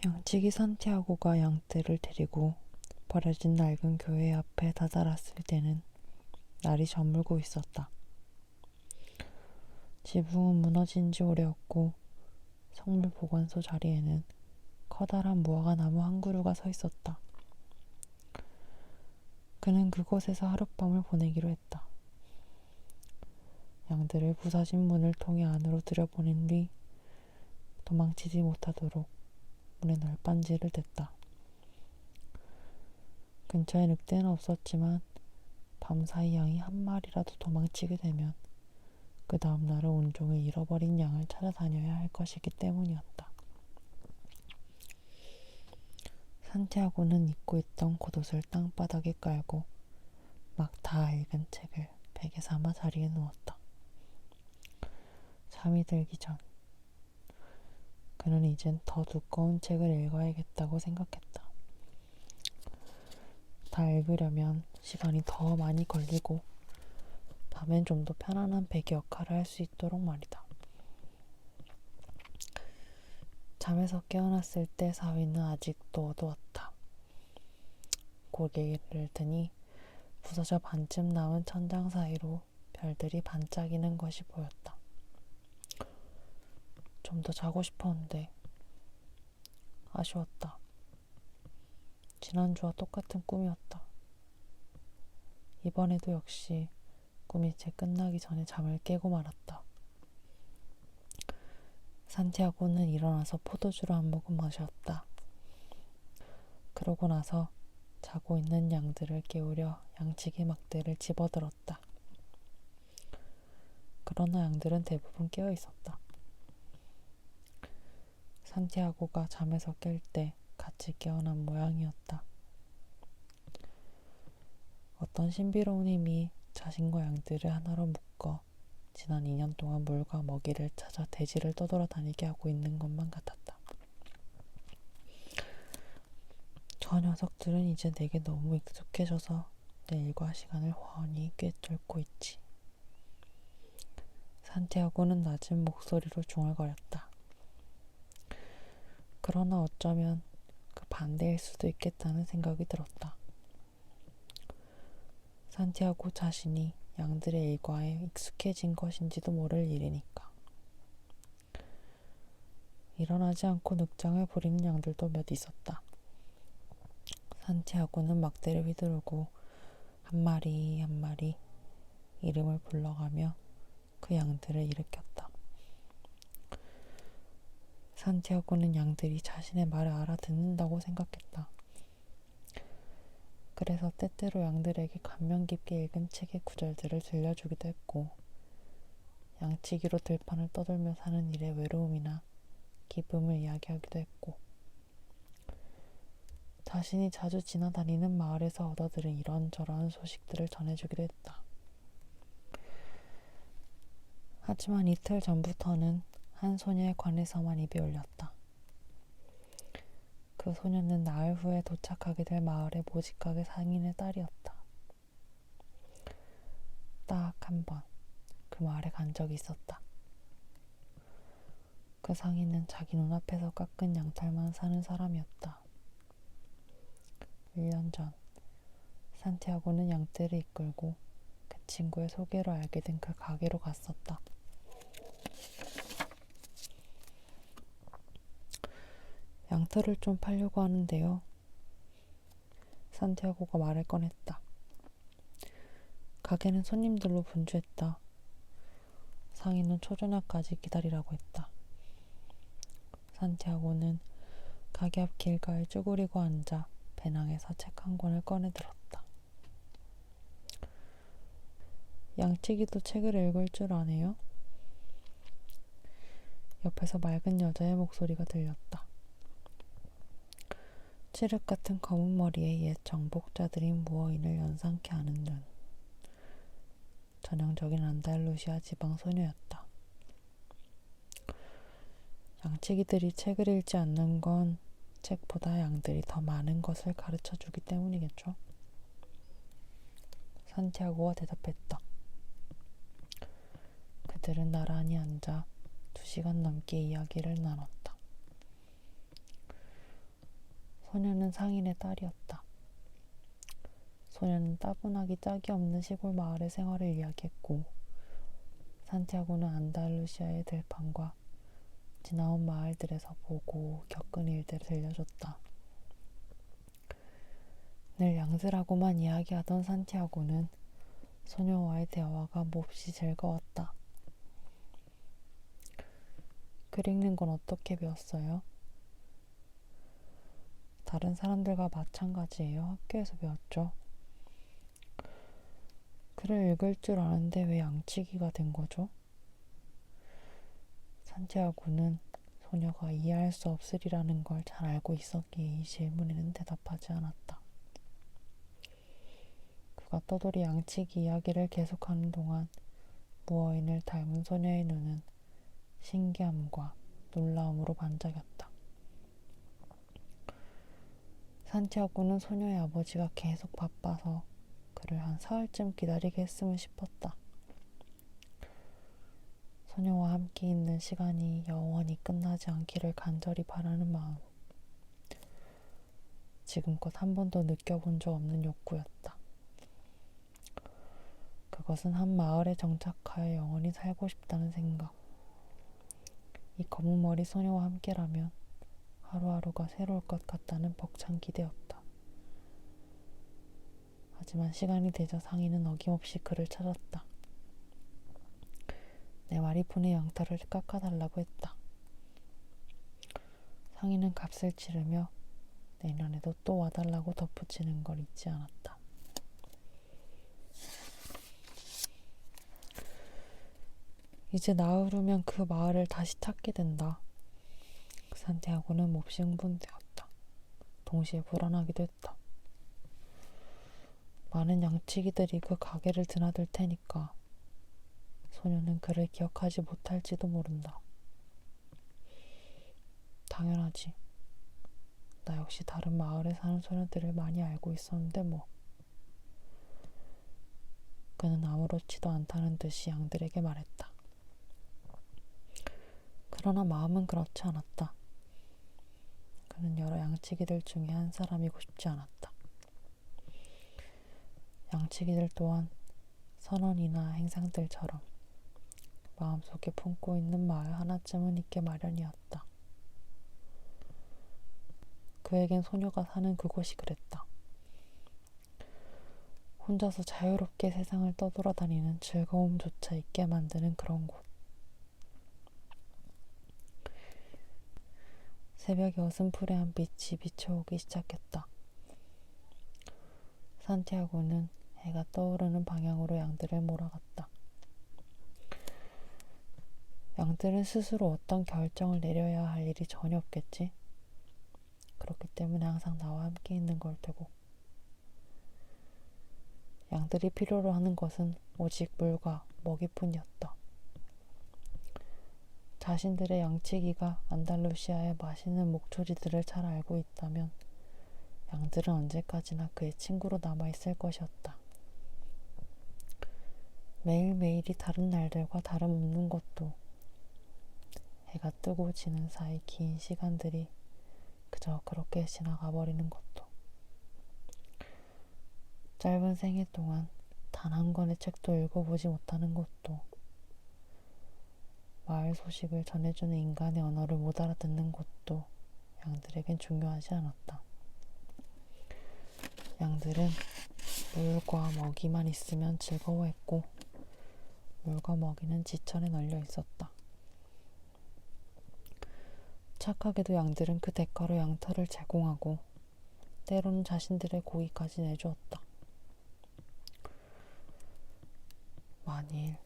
양치기 산티아고가 양떼를 데리고 버려진 낡은 교회 앞에 다다랐을 때는 날이 저물고 있었다. 지붕은 무너진 지 오래였고 성물 보관소 자리에는 커다란 무화과 나무 한 그루가 서 있었다. 그는 그곳에서 하룻밤을 보내기로 했다. 양들을 부서진 문을 통해 안으로 들여보낸 뒤 도망치지 못하도록 문에 널빤지를 댔다. 근처에 늑대는 없었지만 밤사이 양이 한 마리라도 도망치게 되면 그 다음 날은 온종일 잃어버린 양을 찾아다녀야 할 것이기 때문이었다. 산티아고는 입고 있던 겉옷을 땅바닥에 깔고 막 다 읽은 책을 베개 삼아 자리에 누웠다. 잠이 들기 전 그는 이젠 더 두꺼운 책을 읽어야겠다고 생각했다. 다 읽으려면 시간이 더 많이 걸리고 밤엔 좀 더 편안한 베개 역할을 할 수 있도록 말이다. 잠에서 깨어났을 때 사위는 아직도 어두웠다. 고개를 드니 부서져 반쯤 남은 천장 사이로 별들이 반짝이는 것이 보였다. 좀 더 자고 싶었는데 아쉬웠다. 지난주와 똑같은 꿈이었다. 이번에도 역시 꿈이 채 끝나기 전에 잠을 깨고 말았다. 산티아고는 일어나서 포도주를 한 모금 마셨다. 그러고 나서 자고 있는 양들을 깨우려 양치기 막대를 집어들었다. 그러나 양들은 대부분 깨어 있었다. 산티아고가 잠에서 깰 때 같이 깨어난 모양이었다. 어떤 신비로운 힘이 자신과 양들을 하나로 묶어 지난 2년 동안 물과 먹이를 찾아 대지를 떠돌아다니게 하고 있는 것만 같았다. 저 녀석들은 이제 내게 너무 익숙해져서 내 일과 시간을 훤히 꿰뚫고 있지. 산티아고는 낮은 목소리로 중얼거렸다. 그러나 어쩌면 그 반대일 수도 있겠다는 생각이 들었다. 산티아고 자신이 양들의 일과에 익숙해진 것인지도 모를 일이니까. 일어나지 않고 늑장을 부리는 양들도 몇 있었다. 산티아고는 막대를 휘두르고 한 마리 한 마리 이름을 불러가며 그 양들을 일으켰다. 산티아고는 양들이 자신의 말을 알아듣는다고 생각했다. 그래서 때때로 양들에게 감명 깊게 읽은 책의 구절들을 들려주기도 했고 양치기로 들판을 떠돌며 사는 일의 외로움이나 기쁨을 이야기하기도 했고 자신이 자주 지나다니는 마을에서 얻어들은 이런저런 소식들을 전해주기도 했다. 하지만 이틀 전부터는 한 소녀에 관해서만 입이 열렸다. 그 소녀는 나흘 후에 도착하게 될 마을의 모직가게 상인의 딸이었다. 딱 한 번 그 마을에 간 적이 있었다. 그 상인은 자기 눈앞에서 깎은 양털만 사는 사람이었다. 1년 전 산티아고는 양떼를 이끌고 그 친구의 소개로 알게 된 그 가게로 갔었다. 양털을 좀 팔려고 하는데요. 산티아고가 말을 꺼냈다. 가게는 손님들로 분주했다. 상인은 초저녁까지 기다리라고 했다. 산티아고는 가게 앞 길가에 쭈그리고 앉아 배낭에서 책 한 권을 꺼내 들었다. 양치기도 책을 읽을 줄 아네요? 옆에서 맑은 여자의 목소리가 들렸다. 칠흑 같은 검은 머리에 옛 정복자들인 무어인을 연상케 하는 눈. 전형적인 안달루시아 지방 소녀였다. 양치기들이 책을 읽지 않는 건 책보다 양들이 더 많은 것을 가르쳐 주기 때문이겠죠? 산티아고가 대답했다. 그들은 나란히 앉아 2시간 넘게 이야기를 나눴다. 소녀는 상인의 딸이었다. 소녀는 따분하기 짝이 없는 시골 마을의 생활을 이야기했고, 산티아고는 안달루시아의 들판과 지나온 마을들에서 보고 겪은 일들을 들려줬다. 늘 양들하고만 이야기하던 산티아고는 소녀와의 대화가 몹시 즐거웠다. 글 읽는 건 어떻게 배웠어요? 다른 사람들과 마찬가지예요. 학교에서 배웠죠. 글을 읽을 줄 아는데 왜 양치기가 된 거죠? 산티아고는 소녀가 이해할 수 없으리라는 걸 잘 알고 있었기에 이 질문에는 대답하지 않았다. 그가 떠돌이 양치기 이야기를 계속하는 동안 무어인을 닮은 소녀의 눈은 신기함과 놀라움으로 반짝였다. 산티아고는 소녀의 아버지가 계속 바빠서 그를 한 사흘쯤 기다리게 했으면 싶었다. 소녀와 함께 있는 시간이 영원히 끝나지 않기를 간절히 바라는 마음. 지금껏 한 번도 느껴본 적 없는 욕구였다. 그것은 한 마을에 정착하여 영원히 살고 싶다는 생각. 이 검은 머리 소녀와 함께라면 하루하루가 새로울 것 같다는 벅찬 기대였다. 하지만 시간이 되자 상인은 어김없이 그를 찾았다. 내 마리폰의 양털을 깎아달라고 했다. 상인은 값을 치르며 내년에도 또 와달라고 덧붙이는 걸 잊지 않았다. 이제 나으르면 그 마을을 다시 찾게 된다. 산티아고는 몹시 흥분되었다. 동시에 불안하기도 했다. 많은 양치기들이 그 가게를 드나들 테니까 소녀는 그를 기억하지 못할지도 모른다. 당연하지. 나 역시 다른 마을에 사는 소녀들을 많이 알고 있었는데 뭐. 그는 아무렇지도 않다는 듯이 양들에게 말했다. 그러나 마음은 그렇지 않았다. 그는 여러 양치기들 중에 한 사람이고 싶지 않았다. 양치기들 또한 선원이나 행상들처럼 마음속에 품고 있는 마을 하나쯤은 있게 마련이었다. 그에겐 소녀가 사는 그곳이 그랬다. 혼자서 자유롭게 세상을 떠돌아다니는 즐거움조차 있게 만드는 그런 곳. 새벽의 어슴푸레한 빛이 비춰오기 시작했다. 산티아고는 해가 떠오르는 방향으로 양들을 몰아갔다. 양들은 스스로 어떤 결정을 내려야 할 일이 전혀 없겠지. 그렇기 때문에 항상 나와 함께 있는 걸 테고. 양들이 필요로 하는 것은 오직 물과 먹이뿐이었다. 자신들의 양치기가 안달루시아의 맛있는 목초지들을 잘 알고 있다면 양들은 언제까지나 그의 친구로 남아있을 것이었다. 매일매일이 다른 날들과 다름없는 것도, 해가 뜨고 지는 사이 긴 시간들이 그저 그렇게 지나가 버리는 것도, 짧은 생애 동안 단 한 권의 책도 읽어보지 못하는 것도, 마을 소식을 전해주는 인간의 언어를 못 알아듣는 것도 양들에겐 중요하지 않았다. 양들은 물과 먹이만 있으면 즐거워했고, 물과 먹이는 지천에 널려 있었다. 착하게도 양들은 그 대가로 양털을 제공하고 때로는 자신들의 고기까지 내주었다. 만일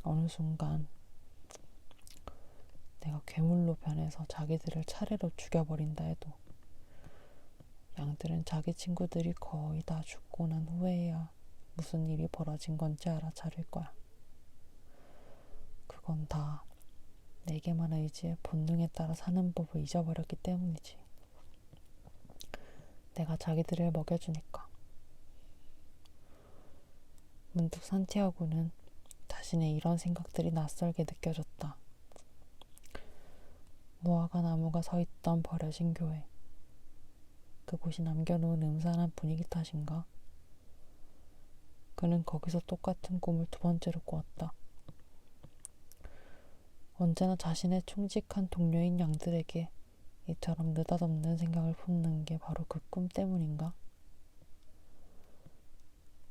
어느 순간 내가 괴물로 변해서 자기들을 차례로 죽여버린다 해도 양들은 자기 친구들이 거의 다 죽고 난 후에야 무슨 일이 벌어진 건지 알아차릴 거야. 그건 다 내게만 의지해 본능에 따라 사는 법을 잊어버렸기 때문이지. 내가 자기들을 먹여주니까. 문득 산티아고는 자신의 이런 생각들이 낯설게 느껴졌다. 무화과 나무가 서 있던 버려진 교회. 그곳이 남겨놓은 음산한 분위기 탓인가? 그는 거기서 똑같은 꿈을 두 번째로 꾸었다. 언제나 자신의 충직한 동료인 양들에게 이처럼 느닷없는 생각을 품는 게 바로 그 꿈 때문인가?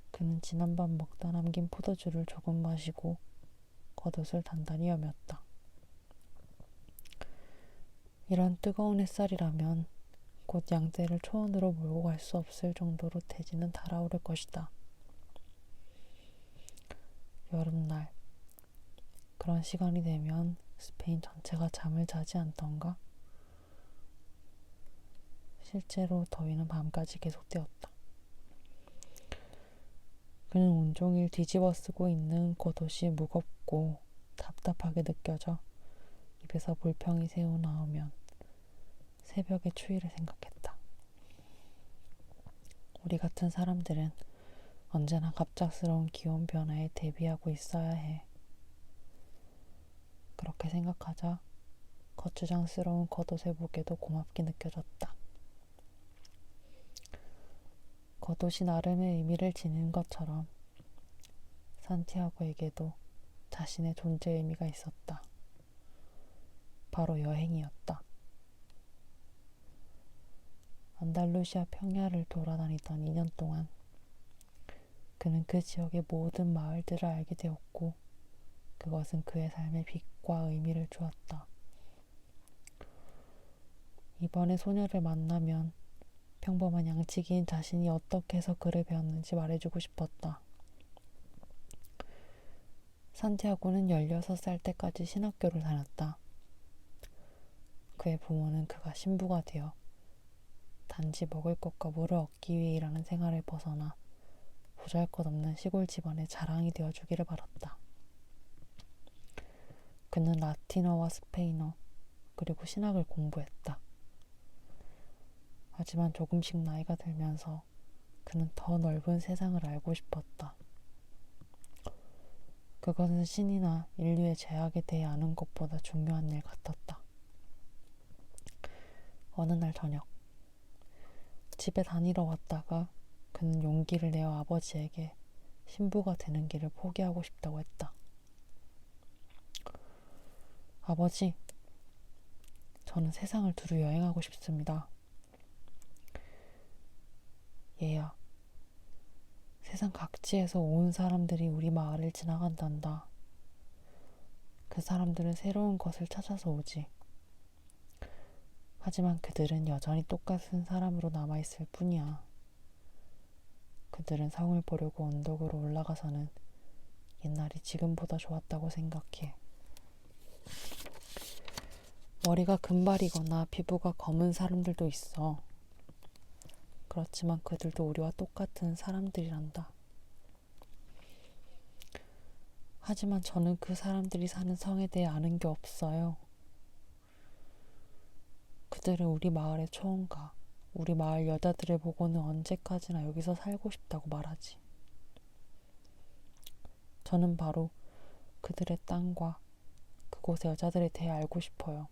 그는 지난밤 먹다 남긴 포도주를 조금 마시고 겉옷을 단단히 여몄다. 이런 뜨거운 햇살이라면 곧 양떼를 초원으로 몰고 갈 수 없을 정도로 대지는 달아오를 것이다. 여름날, 그런 시간이 되면 스페인 전체가 잠을 자지 않던가? 실제로 더위는 밤까지 계속되었다. 그는 온종일 뒤집어 쓰고 있는 겉옷이 무겁고 답답하게 느껴져 입에서 불평이 새어나오면 새벽의 추위를 생각했다. 우리 같은 사람들은 언제나 갑작스러운 기온 변화에 대비하고 있어야 해. 그렇게 생각하자 거추장스러운 겉옷의 무게도 고맙게 느껴졌다. 겉옷이 나름의 의미를 지닌 것처럼 산티아고에게도 자신의 존재 의미가 있었다. 바로 여행이었다. 안달루시아 평야를 돌아다니던 2년 동안 그는 그 지역의 모든 마을들을 알게 되었고 그것은 그의 삶에 빛과 의미를 주었다. 이번에 소녀를 만나면 평범한 양치기인 자신이 어떻게 해서 글을 배웠는지 말해주고 싶었다. 산티아고는 16살 때까지 신학교를 다녔다. 그의 부모는 그가 신부가 되어 단지 먹을 것과 물을 얻기 위해 일하는 생활을 벗어나 보잘것없는 시골 집안의 자랑이 되어주기를 바랐다. 그는 라틴어와 스페인어 그리고 신학을 공부했다. 하지만 조금씩 나이가 들면서 그는 더 넓은 세상을 알고 싶었다. 그것은 신이나 인류의 죄악에 대해 아는 것보다 중요한 일 같았다. 어느 날 저녁, 집에 다니러 왔다가 그는 용기를 내어 아버지에게 신부가 되는 길을 포기하고 싶다고 했다. 아버지, 저는 세상을 두루 여행하고 싶습니다. 얘야, 세상 각지에서 온 사람들이 우리 마을을 지나간단다. 그 사람들은 새로운 것을 찾아서 오지. 하지만 그들은 여전히 똑같은 사람으로 남아있을 뿐이야. 그들은 성을 보려고 언덕으로 올라가서는 옛날이 지금보다 좋았다고 생각해. 머리가 금발이거나 피부가 검은 사람들도 있어. 그렇지만 그들도 우리와 똑같은 사람들이란다. 하지만 저는 그 사람들이 사는 성에 대해 아는 게 없어요. 그들은 우리 마을에 처음 가. 우리 마을 여자들을 보고는 언제까지나 여기서 살고 싶다고 말하지. 저는 바로 그들의 땅과 그곳의 여자들에 대해 알고 싶어요.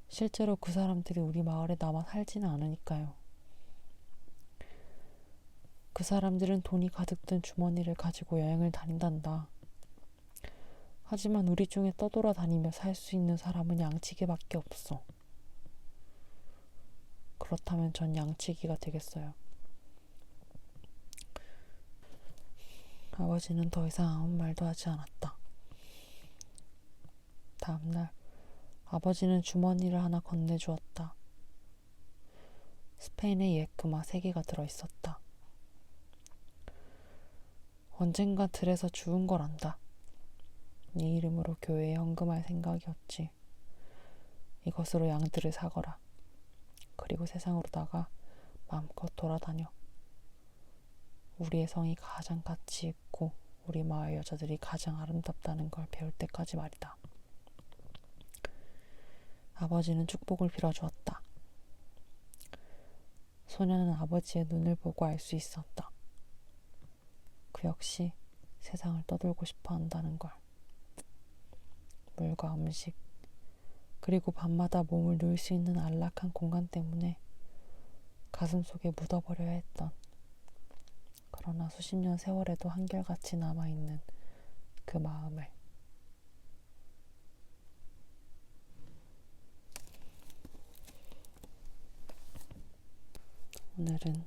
실제로 그 사람들이 우리 마을에 남아 살지는 않으니까요. 그 사람들은 돈이 가득 든 주머니를 가지고 여행을 다닌단다. 하지만 우리 중에 떠돌아다니며 살 수 있는 사람은 양치기밖에 없어. 그렇다면 전 양치기가 되겠어요. 아버지는 더 이상 아무 말도 하지 않았다. 다음날 아버지는 주머니를 하나 건네주었다. 스페인의 옛 금화 3개가 들어있었다. 언젠가 들에서 주운 거란다. 네 이름으로 교회에 헌금할 생각이었지. 이것으로 양들을 사거라. 그리고 세상으로 나가 마음껏 돌아다녀. 우리의 성이 가장 가치 있고 우리 마을 여자들이 가장 아름답다는 걸 배울 때까지 말이다. 아버지는 축복을 빌어주었다. 소녀는 아버지의 눈을 보고 알 수 있었다. 그 역시 세상을 떠돌고 싶어 한다는 걸. 물과 음식, 그리고 밤마다 몸을 누울 수 있는 안락한 공간 때문에 가슴속에 묻어버려야 했던, 그러나 수십 년 세월에도 한결같이 남아있는 그 마음을. 오늘은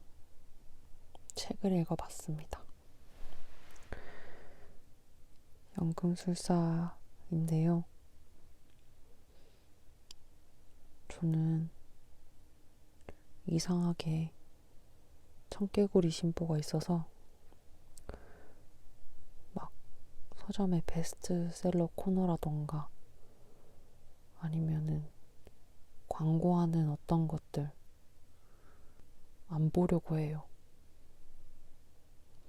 책을 읽어봤습니다. 연금술사인데요. 저는 이상하게 청개구리 심보가 있어서 막 서점의 베스트셀러 코너라던가 아니면은 광고하는 어떤 것들 안 보려고 해요.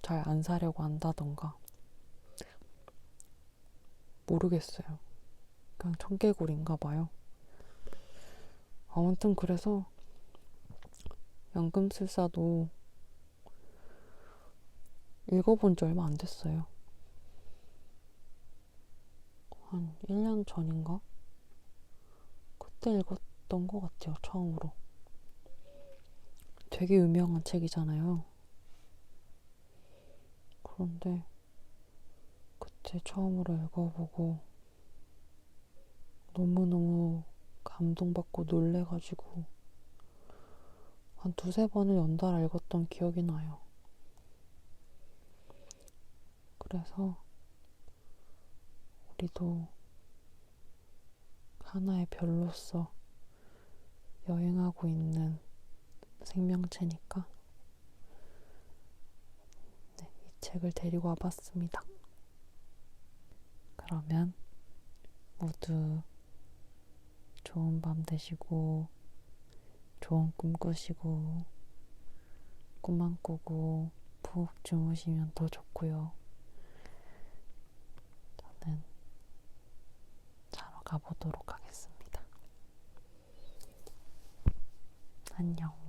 잘 안 사려고 한다던가. 모르겠어요. 그냥 청개구리인가 봐요. 아무튼 그래서 연금술사도 읽어본 지 얼마 안 됐어요. 한 1년 전인가? 그때 읽었던 것 같아요, 처음으로. 되게 유명한 책이잖아요. 그런데 그때 처음으로 읽어보고 너무너무 감동받고 놀래가지고 한 두세 번을 연달아 읽었던 기억이 나요. 그래서 우리도 하나의 별로서 여행하고 있는 생명체니까 네, 이 책을 데리고 와봤습니다. 그러면 모두 좋은 밤 되시고 좋은 꿈 꾸시고 꿈 안 꾸고 푹 주무시면 더 좋고요. 저는 자러 가보도록 하겠습니다. 안녕.